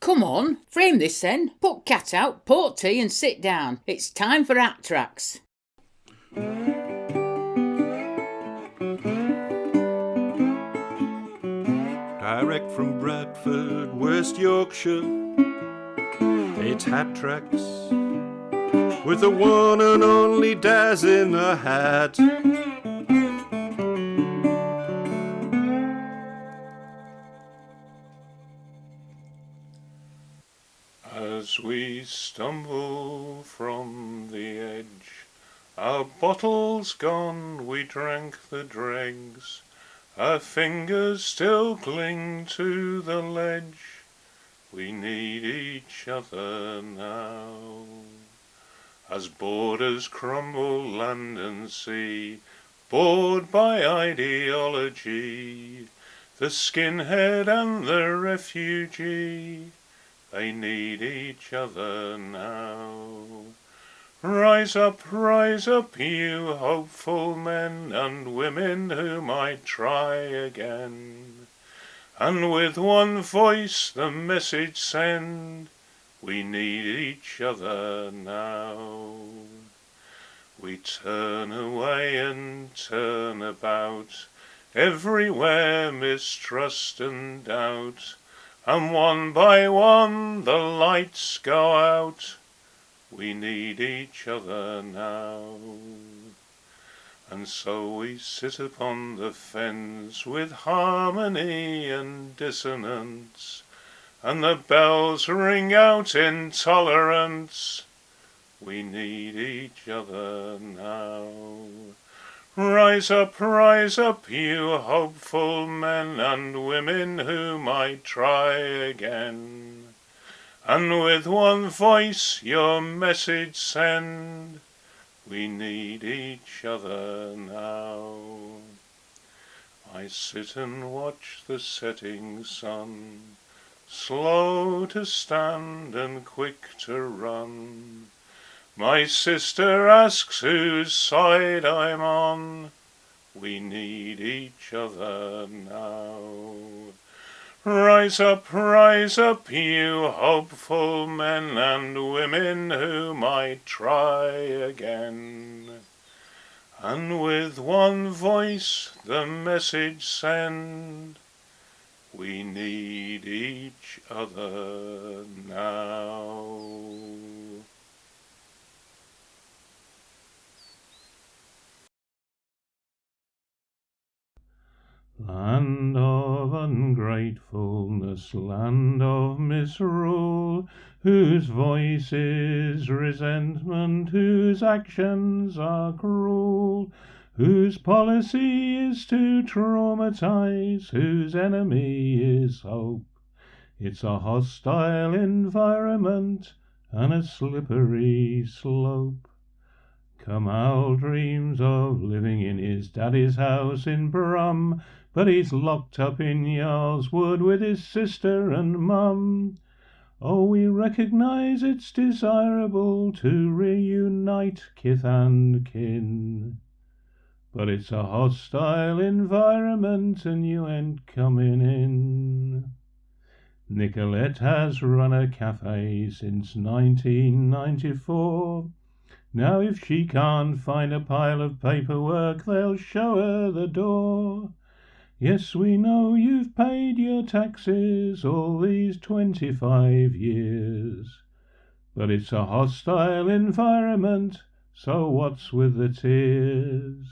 Come on, frame this then. Put cat out, port tea and sit down. It's time for Act Tracks. Direct from Bradford, West Yorkshire, it's Hat Tracks with the one and only Daz in the hat. As we stumble from the edge, our bottles gone, we drank the dregs. Our fingers still cling to the ledge. We need each other now. As borders crumble, land and sea, bored by ideology, the skinhead and the refugee, they need each other now. Rise up, you hopeful men and women who might try again, and with one voice the message send, we need each other now. We turn away and turn about, everywhere mistrust and doubt, and one by one the lights go out. We need each other now. And so we sit upon the fence with harmony and dissonance, and the bells ring out intolerance. We need each other now. Rise up, you hopeful men and women who might try again, and with one voice your message send. We need each other now. I sit and watch the setting sun, slow to stand and quick to run. My sister asks whose side I'm on. We need each other now. Rise up, you hopeful men and women who might try again, and with one voice the message send. We need each other now. Land of ungratefulness, land of misrule, whose voice is resentment, whose actions are cruel, whose policy is to traumatize, whose enemy is hope. It's a hostile environment and a slippery slope. Kamal dreams of living in his daddy's house in Brum, but he's locked up in Yarl's Wood with his sister and mum. Oh, we recognise it's desirable to reunite kith and kin, but it's a hostile environment and you ain't coming in. Nicolette has run a cafe since 1994. Now if she can't find a pile of paperwork, they'll show her the door. Yes, we know you've paid your taxes all these 25 years, but it's a hostile environment, so what's with the tears?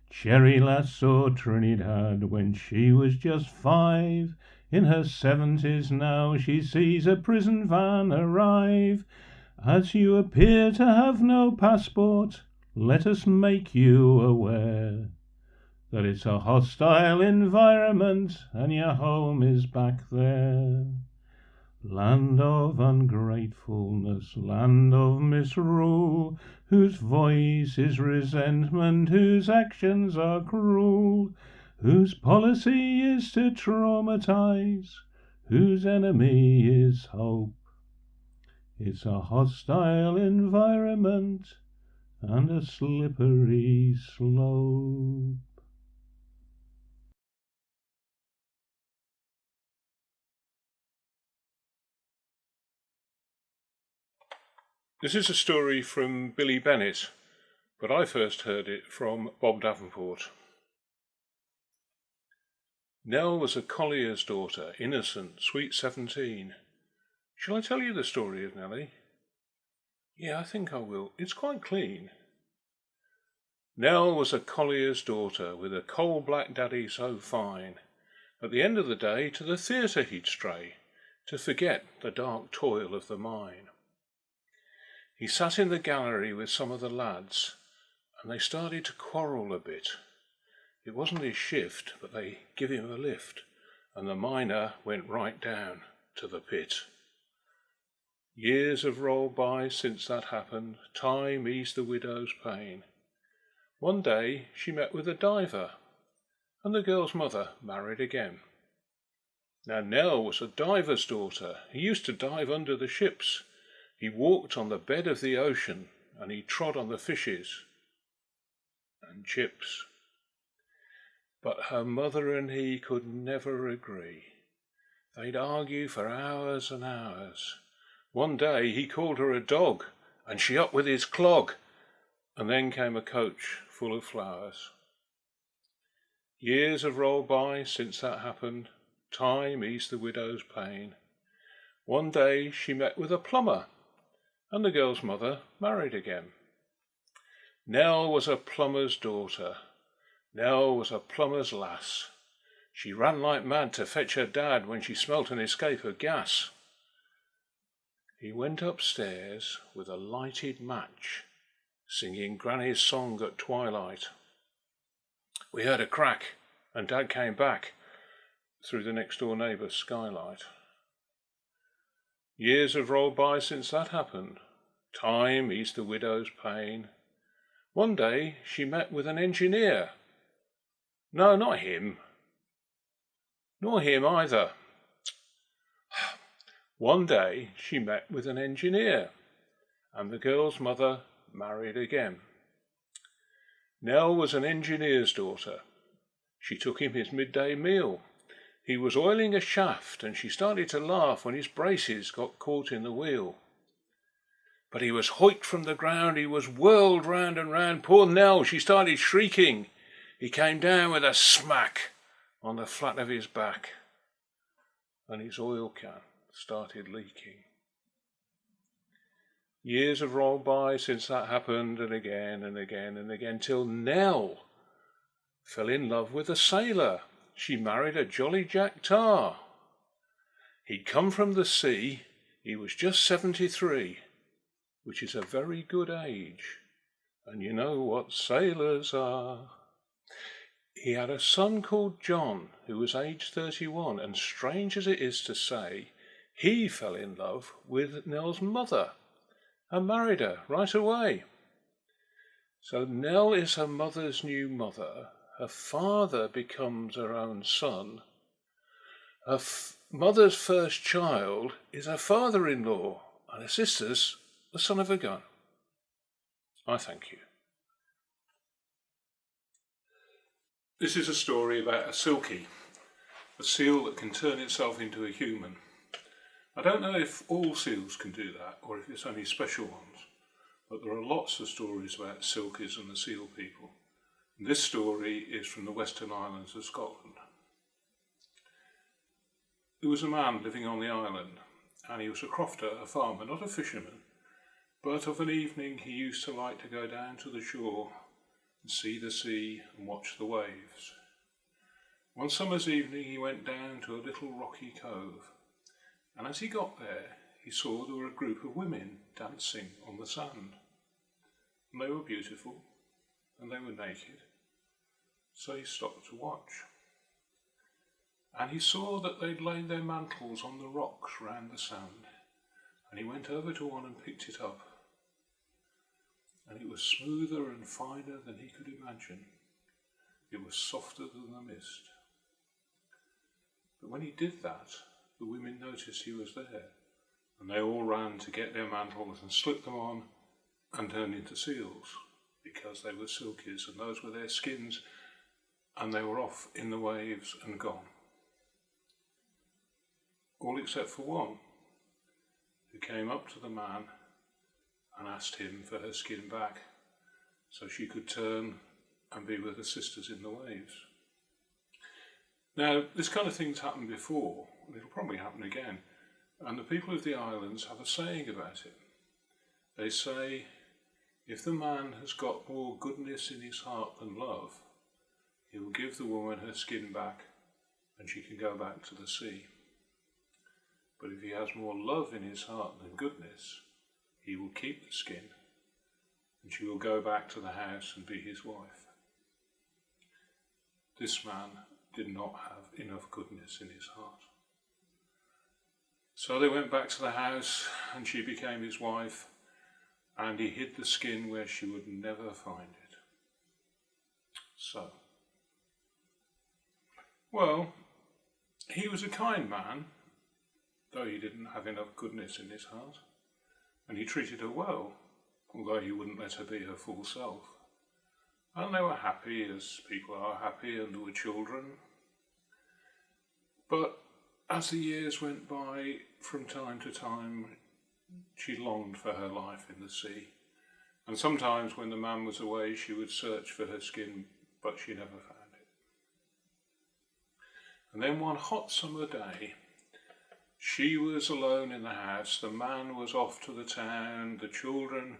Cherry lass saw Trinidad when she was just 5. In her 70s now she sees a prison van arrive. As you appear to have no passport, let us make you aware that it's a hostile environment and your home is back there. Land of ungratefulness, land of misrule, whose voice is resentment, whose actions are cruel, whose policy is to traumatize, whose enemy is hope. It's a hostile environment and a slippery slope. This is a story from Billy Bennett, but I first heard it from Bob Davenport. Nell was a collier's daughter, innocent, sweet 17. Shall I tell you the story of Nellie? Yeah, I think I will. It's quite clean. Nell was a collier's daughter, with a coal-black daddy so fine. At the end of the day, to the theatre he'd stray, to forget the dark toil of the mine. He sat in the gallery with some of the lads, and they started to quarrel a bit. It wasn't his shift, but they give him a lift, and the miner went right down to the pit. Years have rolled by since that happened, time eased the widow's pain. One day she met with a diver, and the girl's mother married again. Now Nell was a diver's daughter. He used to dive under the ships. He walked on the bed of the ocean, and he trod on the fishes and chips. But her mother and he could never agree. They'd argue for hours and hours. One day he called her a dog, and she up with his clog, and then came a coach full of flowers. Years have rolled by since that happened, time eased the widow's pain. One day she met with a plumber, and the girl's mother married again. Nell was a plumber's daughter. Nell was a plumber's lass. She ran like mad to fetch her dad when she smelt an escape of gas. He went upstairs with a lighted match, singing Granny's song at twilight. We heard a crack, and Dad came back through the next-door neighbour's skylight. Years have rolled by since that happened. Time eased the widow's pain. One day she met with an engineer. No, not him. Nor him either. One day she met with an engineer, and the girl's mother married again. Nell was an engineer's daughter. She took him his midday meal. He was oiling a shaft, and she started to laugh when his braces got caught in the wheel. But he was hoiked from the ground, he was whirled round and round. Poor Nell, she started shrieking. He came down with a smack on the flat of his back, and his oil can started leaking. Years have rolled by since that happened, and again and again and again, till Nell fell in love with a sailor. She married a jolly Jack Tar. He'd come from the sea. He was just 73, which is a very good age, and you know what sailors are. He had a son called John, who was aged 31, and strange as it is to say, he fell in love with Nell's mother and married her right away. So Nell is her mother's new mother. Her father becomes her own son. Her mother's first child is her father-in-law, and her sister's the son of a gun. I thank you. This is a story about a silkie, a seal that can turn itself into a human. I don't know if all seals can do that or if it's only special ones, but there are lots of stories about silkies and the seal people. And this story is from the Western Islands of Scotland. There was a man living on the island, and he was a crofter, a farmer, not a fisherman, but of an evening he used to like to go down to the shore and see the sea and watch the waves. One summer's evening he went down to a little rocky cove, and as he got there he saw there were a group of women dancing on the sand. And they were beautiful, and they were naked, so he stopped to watch. And he saw that they'd laid their mantles on the rocks round the sand, and he went over to one and picked it up. And it was smoother and finer than he could imagine. It was softer than the mist. But when he did that, the women noticed he was there, and they all ran to get their mantles and slip them on and turn into seals, because they were silkies, and those were their skins, and they were off in the waves and gone. All except for one, who came up to the man and asked him for her skin back so she could turn and be with her sisters in the waves. Now, this kind of thing's happened before, and it'll probably happen again, and the people of the islands have a saying about it. They say, if the man has got more goodness in his heart than love, he will give the woman her skin back and she can go back to the sea. But if he has more love in his heart than goodness, he will keep the skin and she will go back to the house and be his wife. This man did not have enough goodness in his heart. So they went back to the house and she became his wife, and he hid the skin where she would never find it. So, well, he was a kind man, though he didn't have enough goodness in his heart, and he treated her well, although he wouldn't let her be her full self. And they were happy, as people are happy, and there were children. But as the years went by, from time to time, she longed for her life in the sea. And sometimes when the man was away, she would search for her skin, but she never found it. And then one hot summer day, she was alone in the house, the man was off to the town, the children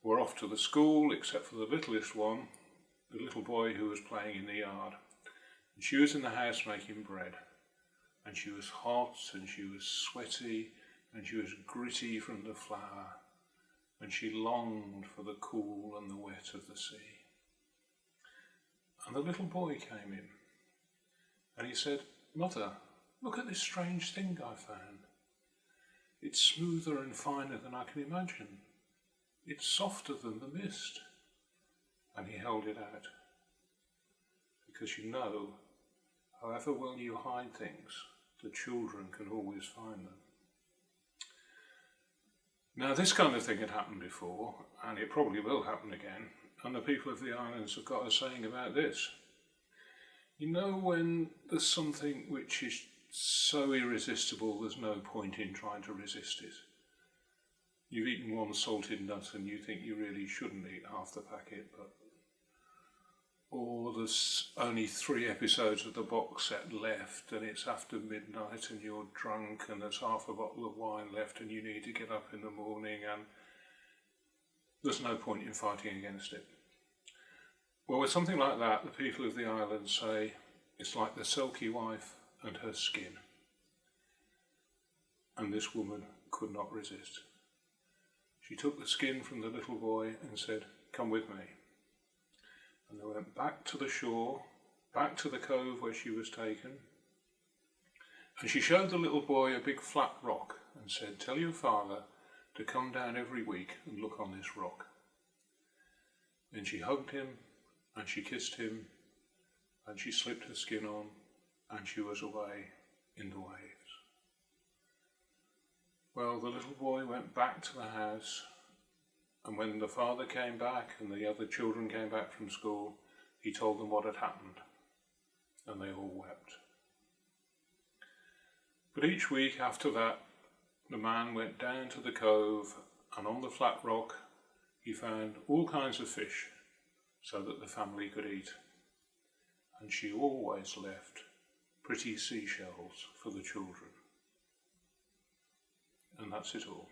were off to the school, except for the littlest one, the little boy who was playing in the yard. And she was in the house making bread. And she was hot, and she was sweaty, and she was gritty from the flour, and she longed for the cool and the wet of the sea. And the little boy came in, and he said, "Mother, look at this strange thing I found. It's smoother and finer than I can imagine. It's softer than the mist." And he held it out. Because you know, however well you hide things, the children can always find them. Now, this kind of thing had happened before, and it probably will happen again, and the people of the islands have got a saying about this. You know, when there's something which is so irresistible, there's no point in trying to resist it. You've eaten one salted nut and you think you really shouldn't eat half the packet, or there's only 3 episodes of the box set left and it's after midnight and you're drunk and there's half a bottle of wine left and you need to get up in the morning, and there's no point in fighting against it. Well, with something like that, the people of the island say it's like the Selkie wife and her skin. And this woman could not resist. She took the skin from the little boy and said, "Come with me." And they went back to the shore, back to the cove where she was taken. And she showed the little boy a big flat rock and said, "Tell your father to come down every week and look on this rock." Then she hugged him and she kissed him and she slipped her skin on and she was away in the waves. Well, the little boy went back to the house, and when the father came back and the other children came back from school, he told them what had happened, and they all wept. But each week after that, the man went down to the cove, and on the flat rock he found all kinds of fish so that the family could eat. And she always left pretty seashells for the children. And that's it all.